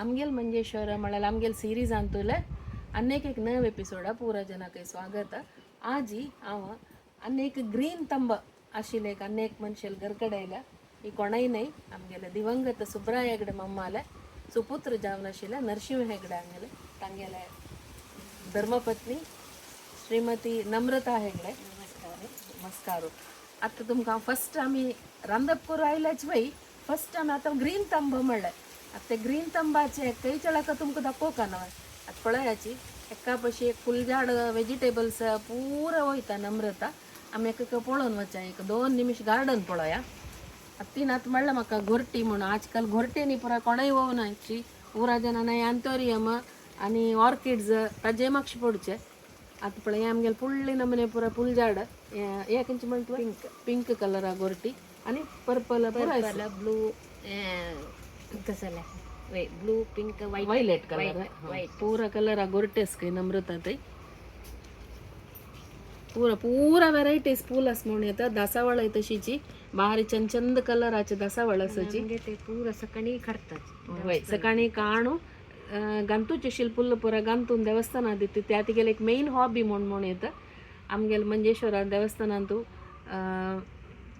आमगेल मंजेश्वर म्हळ्यार आमगेल सिरीज आणतोले अनेक एक नव एपिसोडा पुरा जनाक स्वागत. आजी हांव अनेक ग्रीन तंब आशिल्ले एक अनेक मनशेल गरकडायला ही कोणाय नाही आमगेले दिवंगत सुब्राय हेगडे मम्माले सुपुत्र जावन आशिल्ले नरसिंह हेगडे आंगले तांगेले धर्मपत्नी श्रीमती नम्रता हेगडे. नमस्कार. आता तुमकां फस्ट आमी रांदप आयल्याच बाई फस्ट आमी आतां ग्रीन तंब म्हणले आता ते ग्रीन तंबाचे काही चळाक तुमकां दाखोवका ना आता पळयाची एका पशी एक फुल झाड वेजिटेबल्स पुरा वयता नम्रता आमी एका पळोवन वचा एक 2 निमिष गार्डन पळोया. तीन आतां म्हणलें म्हाका घोरटी म्हणून आजकाल घोरटेनी पुरा कोणाय वोवनाची पुरा जनांनी एंथोरियम आनी ऑर्किड्स ताजे म्हाका पडचे. आता पळय आमगेले फुडले नमने पुरा फुल झाड हे खंयचे म्हणटा पिंक कलरा घोरटी आनी पर्पल ब्लू कसला ब्लू पिंक वैलेट कलर पूरा कलर गोरटेस काही नम्रता ते पूरा पूरा वेरायटीज फूल आस म्हणून येतात. दासावळ आहे तशीची भारी चंद चंद कलराचे दासावळ आसाची ते पूरा सकाळी करतात वय सकाळी काणू गंतूचे शिल्पुल्ल पुरा गंतून देवस्थानात दिते त्यात गेले एक मेन हॉबी म्हणून येतं आमगेल मंजेश्वरा देवस्थानांतू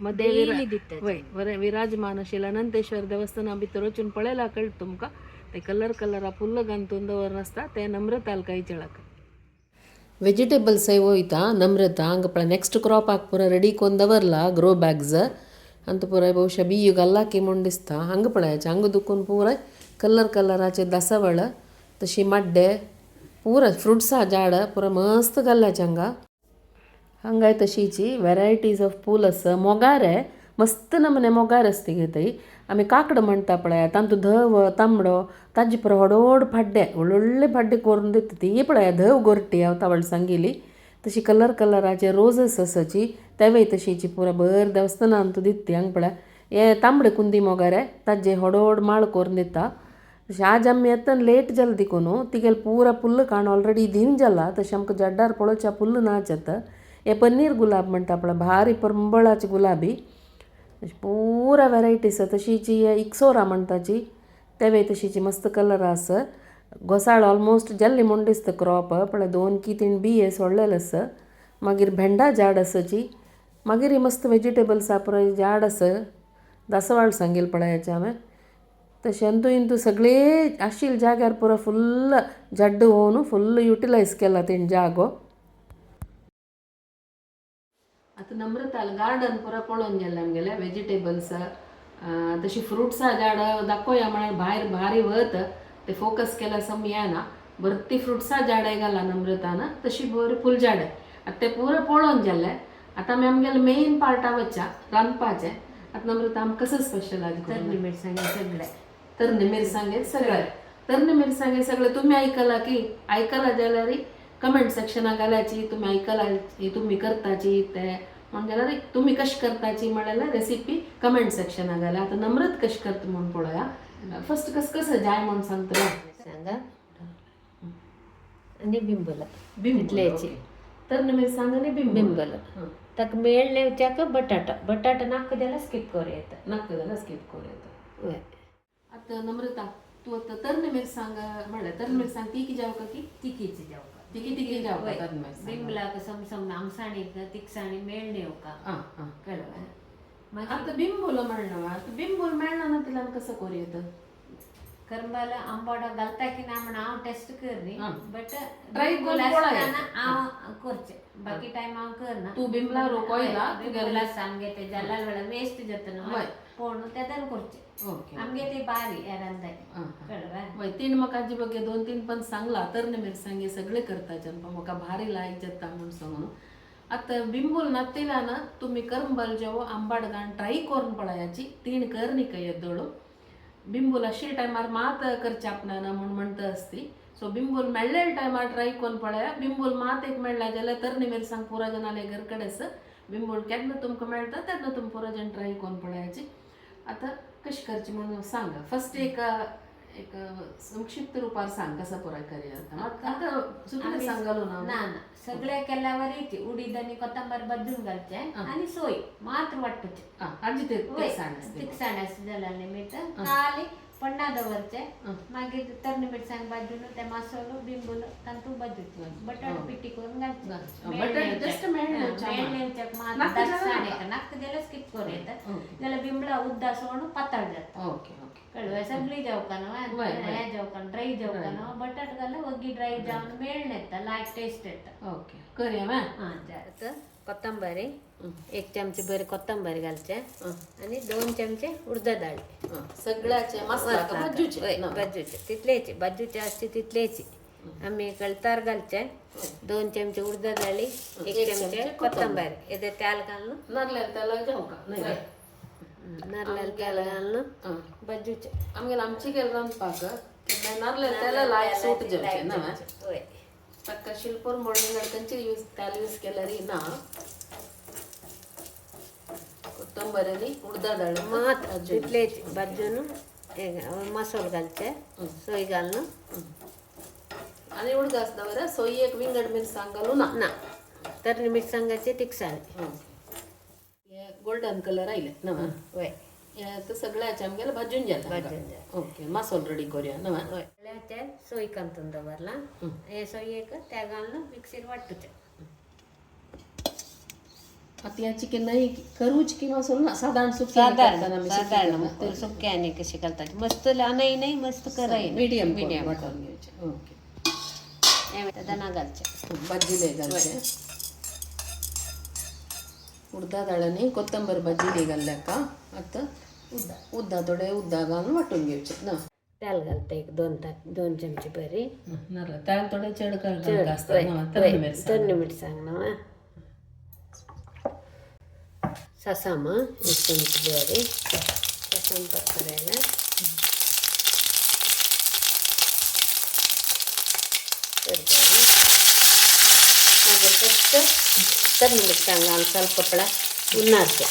मध्ये विराजमान आशिल्ले अनंतेश्वर देवस्थाना भितर वचून पळयला कळटा तुमकां ते कलरा फुल्ल घालून दवरून आसता ते नम्रताल काही चळाक वेजिटेबल्स वयता नम्रता हांगा पळय नेक्स्ट क्रॉपाक पुरा रेडी करून दवरला ग्रो बॅग्स आनी पुराय भोवशा बियो घाला की म्हूण दिसता. हांगा पळयाचे हांगा दुखून पुराय कलराचे दासावळ तशी माड्डे पुरा फ्रुट्सा झाड पुरा मस्त घाल्ल्याचे हांगा. हांगाय तशीची वेरायटीज ऑफ फूल आसा. मोगारे मस्त नमने मोगार आसता घेताय आमी काकड म्हणटा पळय तांतू धव तांबडो ताजे पुरा व्हड फाड्डे व्हडले फाड्डे करून दिता ती पळय धव गोरटी हांव तावळ सांगिली तशी कलराचे रोजस आसाची तेवय तशीची पुरा भर देवस्थानांतू दिता हांगा पळय हे तांबडे कुंदी मोगारे ताजे व्हड माळ करून दिता. तशें आज आमी येतना लेट जाला देखून तिगेले पुरा फुल्ल काण ऑलरेडी दिन जाला तशें आमकां जड्डार पळोवच्या फुल्ल नाच येता. हे पनीर गुलाब म्हणटा पळय भारी परंबळाची गुलाबी पुरा वेरायटीज तशीची इक्सोरा म्हणटाची तेवय तशीची मस्त कलर आसा. घोसाळ ऑलमोस्ट जाल्ली म्हूण दिसता क्रॉप पळय 2 की 3 बिये सोडलेले आसा. मागीर भेंडा झाड आसाची मागीर ही मस्त वेजिटेबल्स पुराय झाड आसा दासवाळ सांगेल पळयाचे हांवें तशें इंतू सगळे आशिल्ले जाग्यार पुरा फुल्ल जड्ड होवन फुल्ल युटिलायज केला तेणी जागो. आता नम्रताल गार्डन पुरा पळोवन गेले आमगेले वेजिटेबल्स तशी फ्रुट्सा झाड दाखोवया म्हळ्यार भायर भारी वत ते फोकस केला सम येना भरती फ्रुट्सा झाड घाला नम्रतान तशी बरी फूल झाड आता ते पुरा पळोवन गेले. आता आमी आमगेले मेन पार्टा वच्चा रांदपाचे. आता नम्रता आमकां कसं स्पेशल आज तरणी मिरसांगे सगळे तरणे मिरसांगे सगळे तरणे मिरसांगे सगळे तुम्ही ऐकला जाल्यार कमेंट सेक्शनाक घालायची तुम्ही ऐकला तुम्ही करताची ते म्हणजे तुम्ही कशी करताची म्हळ्यार रेसिपी कमेंट सेक्शनाक घाला. आता नम्रत कशी करता म्हणून पळोवया. फस्ट कसं जाय म्हणून सांगता सांगा आणि बिंबल बिंबल्याची तरणे मिरसांग आणि बिंबल ताक मेळ नेवच्याक बटाटा नाक द्यायला स्किप करूं येता. आता नम्रता तू आता तरणे मिरसांग म्हणल्यार तरणे मिरसांग ती की जावका की तिकीची जावका तिकी जावका तरणे मिरसांग बिंबलाक समसम आमसाणी तिकसाणी मेळ नेवका कळवा. आता बिंबोल म्हणणं आता बिंबोल मेळना ना तिला कसं करू येतं करंबाला आंबाडा घालता की ना म्हणून हांव टेस्ट करनी बट ट्राय हांव करचें बाकी टायम हांव करना. तू बिंबला रोकयला बिंबला सांगे ते जाल्यार वेळार वेस्ट जाता न्हू पूण तेदन करचें आमगे ते बारी रांदताय कळवा. 3 म्हाका हाजे बगे 2-3 पण सांगला तरणे मिरसांगे सगळे करताचे पण म्हाका भारी लायक जाता म्हणून सांगून. आता बिंबूल नातेला ना तुम्ही करंबल जेवो आंबाड घाण ट्राय करून पळयाची 3 करनी काय येदोळू बिंबूल अशी टायमार मात करचे आपणान म्हणून म्हणता असती. सो बिंबूल मेळ्ळेले टायमार ट्राय करून पळया. बिंबूल मात एक मेळ्ळा जाल्यार तरणे मिरसांग पुरा जनाले घरकडे आसा बिंबूल केन्ना तुमकां मेळटा तेन्ना तुमी पुरा जण ट्राय करून पळयाची. आता कशी करची म्हणून सांगा फस्ट एक संक्षिप्त रूपार सांग कसा पुराय करूया. आता सुकले सांगलो ना सगळे केल्यावर येते उडीद आणि कोथंबर बदलून घालचे आणि सोय मात्र वाटचे तिकसाण जाल्यार मीठ खाली पन्ना दवरचे मागीर तरणे मिरसांग भाजून ते मसालो बिंबलो तांतू भाजूचे बटाट पिटी करून घालचे बटाट जस्ट मेळण्याच्याक मात दाससाणे नाक दिल्यार स्किप करून येतात जाल्यार बिंबळा उद्दा सोण पातळ जाता ओके ओके कळवा सगळी जेवकानो हे जेवकानो ड्राय जेवकानो बटाट घालून वग्गी ड्राय जावन मेळण येता लायक टेस्ट येता ओके करूया मॅ आता कोथंबरी 1 चमचे बरे कोथंबरी घालचे आणि 2 चमचे उडदा डाळ सगळ्याचे मसाला भाजूचे भाजूचे तितलेचे भाजूचे असते तितलेचे आम्ही कळतार घालचे 2 चमचे उडदा डाळी 1 चमचे कोथंबरी येते तेल घालून नारळाला तेल जेवका नारळाला तेल घालून भाजूचे आमगे आमची केलं रांदपाक नारळाला तेल लायक सूट जेवचे ना होय पक्का शिल्पर मोडून गडकंची यूज तेल यूज केल्यारी ना कोथंबरी उडदा डाळ मात तितलेचे भाजून मसालो घालचे सोय घालून आणि उडदास दवरा सोयी एक विंगड मिरसांग घालू ना तर मिरसांगाचे तिखसाणे गोल्डन कलर आयले ना होय तर सगळ्याच्या आमगेला भाजून जाता ओके मसालो रेडी करूया ना होय ते सोय कांतून दवरला हे सोयेक त्या घालून मिक्सीर वाटूचे आता याची की नाही करूच की मसालो ना साधारण सुकी साधारण सुक्याने कशी घालतात मस्त नाही मस्त कराय मीडियम मीडियम वाटून घ्यायचे ओके दना घालचे बज्जिले घालचे उडदा डाळनी कोथंबरी बज्जिले घालल्या का आता उद्दा थोडे उद्दा घालून वाटून घ्यायचे ना तेल घालता एक 2 चमचे बरी नारळ तेल थोडे चड तरणे मिरसांग ना ससाम 1 चमचे बरी ससाम करायला फक्त तरणे मिरसांग घालून ಸ್ವಲ್ಪ ಪಳ ಉನ್ನಾರ್ತೆ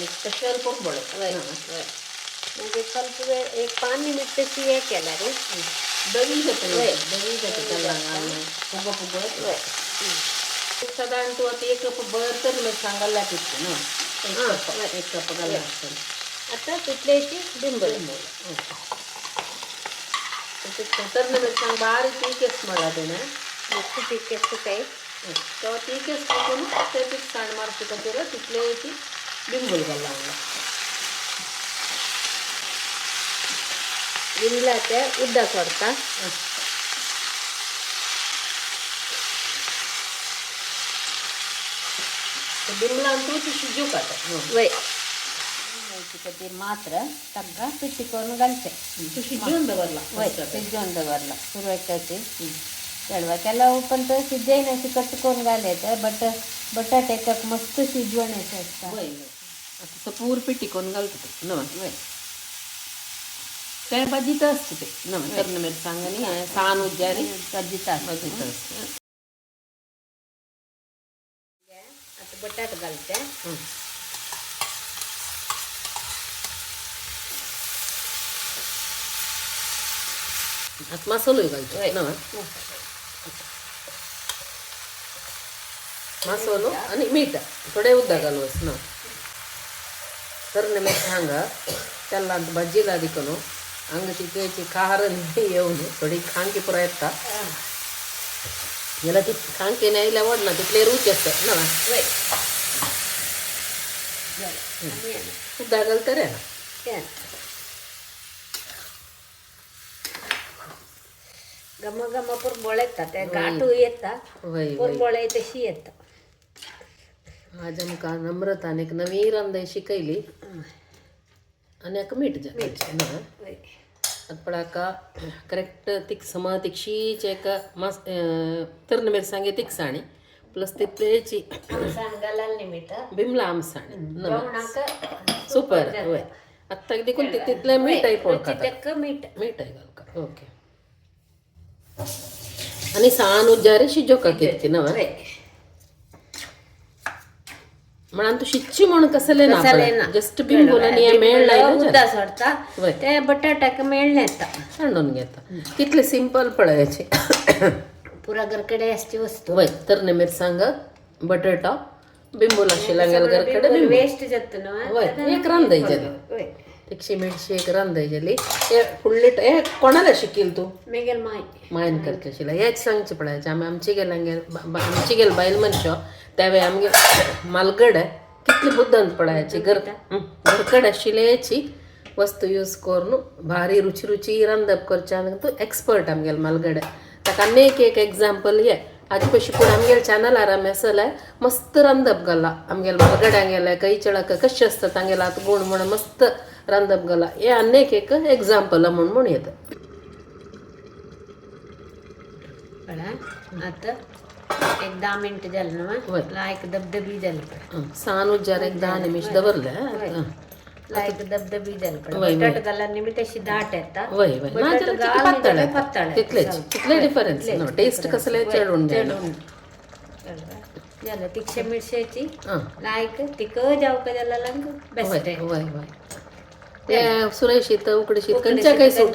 स्पेशल कोण म्हणजे ಸ್ವಲ್ಪ वेळ 1-5 मिनिट शिया केला रे दही जाते त्याला फुग साधारण तू आता 1 कप बर तर मिरसांग लागते ना 1 कप घालला आता तिथल्याची बिंबल तर मिरसांग बारीक पीकेस मला देना खूप इतके काही तेव्हा पीकेस टाकून ते पीक सांड मारते का तेला तिथल्याची बिंबल घालला बिंबला त्या उद्दा सोडता बिमला अंतू शिजू काटा वय खातीर मात्र ताका पिठी करून घालचे शिजून दवरला वय शिजवून दवरला सुरवातीची चढवा त्याला पण तर शिजायन अशी कट करून घालायचं बटाट्याच्याक मस्त शिजवण्याचे असतात वय आता पूर पिठी करून घालतो ना वय काय भाजीत असते ते ना तरण मिरसांग आणि सान उज्जारी भाजीत भाजीत असते आता बटाट घालते आता मसालो घालतो ना मसालो आणि मीठ थोडे उद्दा घालूस ना तरण मिरसांग त्याला भाजीला दिकनो अंगची त्याची खार येऊन थोडी खांकी पुरा येता याला ती खांकी नाही आवड ना तिथले रुच असतात ना उद्दा घालता रे ना गम गम पूर बोळेता ते गाठू येता पूर बोळे तशी येता आज आमकां नम्रतान एक नवी रांदय शिकयली आनी हाका मीठ जाय ना पळाका करेक्ट तिक सम तिक्षीच एक मस तरण मिरसांगे तिकसाणी प्लस तितलेची घालाल मीठ बिमला आमसाणी सुपर वय आत्ता देखून तितले मीठ आहे पडका मीठ आहे घालका ओके आणि सान उज्जारे शिजोका किती ना म्हणून तू शिच्ची म्हणून कसले ना जस्ट बिंबोलानी मेळला उद्दा सोडता वय. ते बटाट्याक मेळणे येता सांडून घेता कितले सिंपल पळयाचे पुरा घरकडे असची वस्तू वय तरणे मिरसांग बटाटा बिंबोला शिलांगेल घरकडे बिंबो वेस्ट जात ना वय एक रांधायचे तिकशी मिरची एक रांधायची हे फुडले हे कोणाला शिकील तू मेगेल माय मायन करता आशिल्ला हेच सांगचे पळयाचे आमी आमची गेलांगे आमची गेल बायल मनशो त्यावेळी आमगे मालगड कितली बुद्दंत पळयाची घरकड आशिल्लेची वस्तू यूज करून भारी रुची रुची रांदप करचे तू एक्सपर्ट आमगेल मालगड ताका आनी एक एग्जाम्पल हे आजी पयशी पूण आमगेल चॅनलार आमी आसले मस्त रांदप घाला आमगेल मालगड्यांक गेले कई चेडक कशें आसता तांगेलो आतां गुण म्हणून मस्त रांदप घाला हे आनी एक एग्जाम्पल म्हणून येता आता एक 10 मिनिट झालं ना लायक दबदबी झालं पड सान उज्जार एक 10 निमिष दवरले लायक दबदबी झालं पड बटाट घाला निमित्त अशी दाट येता वय वय तितलेच तितले डिफरन्स टेस्ट कसले चेडून झालं तिखशे मिरशाची लायक तिक जावक जाला लंग बेस्ट वय वय ते सुरक्षित उकडीशीत खंयच्या काही सूट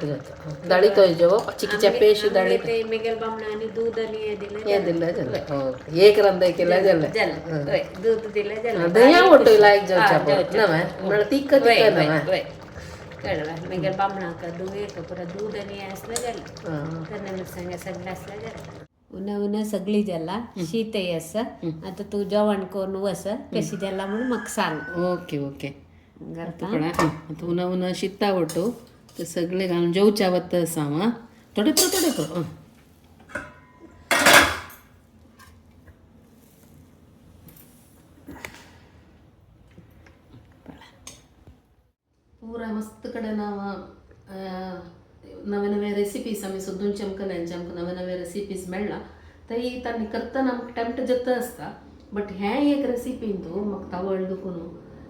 जाता दाळी तो जेव चिकीच्या पेशी दाळी ते मेगेल बामणा आणि दूध आणि हे दिलं हे दिलं जालें एक रांदाय केला जालें दूध दिलं झालं दह्या ओटयला एक जेवच्या नव्हे म्हळ्यार तीख नव्हे कळवा मेगेल बामणाक एक पुरा दूध आणि हे असलं जालें त्यांना मिरसांगे सगळं असलं जालें उन्हा सगळी जाला शीत आसा आता तू जेवण करून वस कशी जाला म्हणून म्हाका सांग ओके ओके आता उन्हा उन्हा शिता वटो ते सगळे घालून जेवच्या वत सांग थोडे कर पूरा मस्त कडे नवे नवे रेसिपीज आमी सोदून चमकल्यांचे आमकां नवे नवे रेसिपीज मेळ्ळा ते तांणी करतना आमकां टेम्प्ट जाता आसता बट हे एक रेसिपीन तू म्हाका तावळ दुखून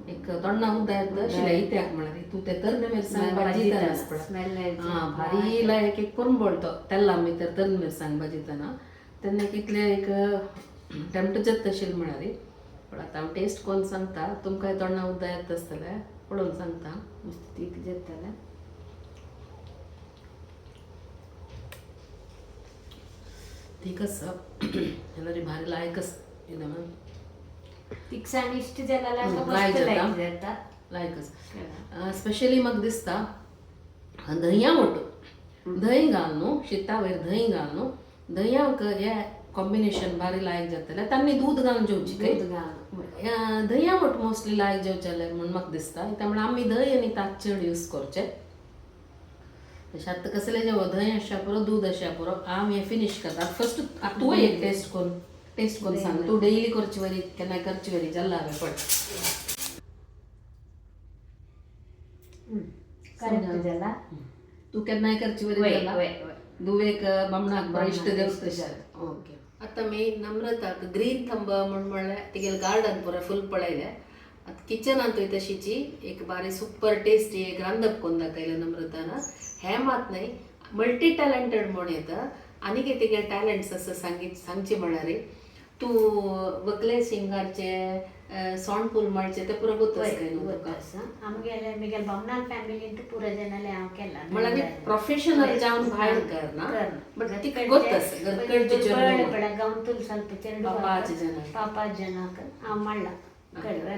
एक तोंडा उद्दा येता आशिल्लें इत्याक म्हळ्यार तूं ते तरणे मिरसांग भाजीतना भारी लायक एक करून बोलतो तेल्ला आमी तर तरणे मिरसांग भाजीतना तेन्ना कितले एक टेम्प्ट जाता आशिल्लें म्हळ्यार पण आतां हांव टेस्ट कोन्न सांगता तुमकांय तोंडा उद्दा येता आसतलें पळोवन सांगता मस्त तीख जातलें ठीक आसा जाल्यार भारी लायकच तिखसाण इश्ट जाला लायकच स्पेशली म्हाका दिसता दह्या मोटो दही घाल न्हू शिता वयर दही घाल न्हू दह्याक हे कॉम्बिनेशन भारी लायक जातलें तांणी दूध घालून जेवची काय दह्या मोट मोस्टली लायक जेवचेले म्हणून म्हाका दिसता त्यामुळे आमी दही आनी ताक चड यूज करचे आतां कसलें जेवो दही आसच्या पुरो दूध आसच्या पुरो हांव हें फिनीश करता फर्स्ट तूं एक टेस्ट करून सांग तू डेली करची वरी केन्ना करची वरी जाल्ला हांवें पड जाला तू केन्नाय करची वरी जाल्ला दुवेक बामणाक बरो इश्ट देव तशें ओके आतां मी नम्रताक ग्रीन थंब म्हणल्यार तिगेलें गार्डन पुरो फूल पळयलें आतां किचनांत थंय तशीची एक बारी सुपर टेस्टी एक रांदप करून दाखयलें नम्रतान हें मात न्हय मल्टी टॅलंटेड म्हूण येता आनी कितें तिगे टॅलंट्स आसा सांगचे म्हळ्यार तूं वकले सिंगारचे सोंड पुलमाळचे ते पुरो गुतस आमगेले मेगेल बामणाल फॅमिलीन पुरो जनाले हांव केला म्हळ्यार प्रोफेशनल जावन भायर करना बट तिका गुतस घरकडचे गांव तुल ಸ್ವಲ್ಪ ಚೆಂಡು ಪಾಪ ಜನಕ್ಕೆ हांव माळला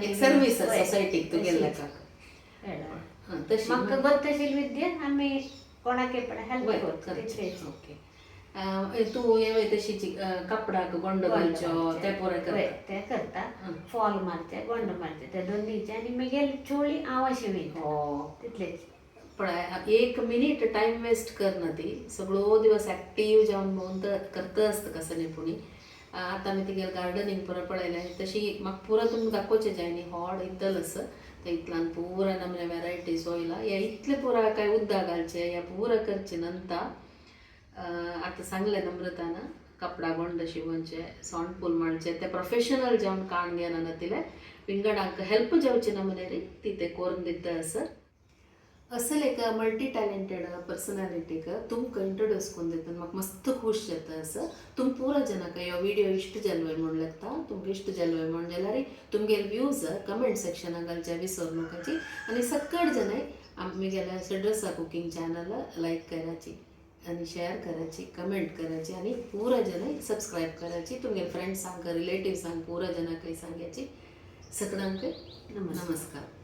एक सर्विस सोसायटीक तू गेल्ले का तशी म्हाका गोत्तशील विद्या आमी कोणाके पण हेल्प करता ओके तू हे तशीची कपडाक गोंड घालच्यो ते पुरे करता ते करता फॉल मारचे गोंड मारचे ते दोनीचे आनी मागीर चोळी हांव शिवी तितलेच पण एक मिनिट टाइम वेस्ट करना ती सगळो दिवस ॲक्टिव्ह जावन भोंवन करता आसता कसं निपुणी आतां आमी तिगेर गार्डनींग पुरो पळयलें तशी म्हाका पुरो तुमकां दाखोवचें जाय न्ही हॉड इतल आसा ते इतल्यान पुरा नमने वेरायटीज ऑयला हे इतले पुरा काय उद्दा घालचे हे पुरा करचे नंतर आतां सांगलें नम्रतान कपडा गोंड शिवचे सोंड पुलमाळचे ते प्रोफेशनल जावन काण घेना तिले विंगडांक हेल्प जावचे नमने रे ती ते करून दिता आसा असल एक मल्टी टॅलेंटेड पर्सनॅलिटीक तुमकां इंट्रोड्यूस करून दिता म्हाका मस्त खूश जाता असं तुम पुरो जनाक ह्यो व्हिडिओ इश्ट जालोय म्हण लागता तुमकां इश्ट जालोय म्हण जाल्यार तुमगेले व्ह्यूज कमेंट सेक्शनाक घालचे विसरू नकाची आनी सकट जनाय आमगेल्या सड्रसा कुकिंग चॅनल लायक कराची आनी शेअर कराची कमेंट कराची आनी पुरा जनाय सब्सक्रायब कराची तुमगे फ्रेंड्सांक रिलेटिव्सांक पुरा जनाक सांगाची सकळांक नमस्कार.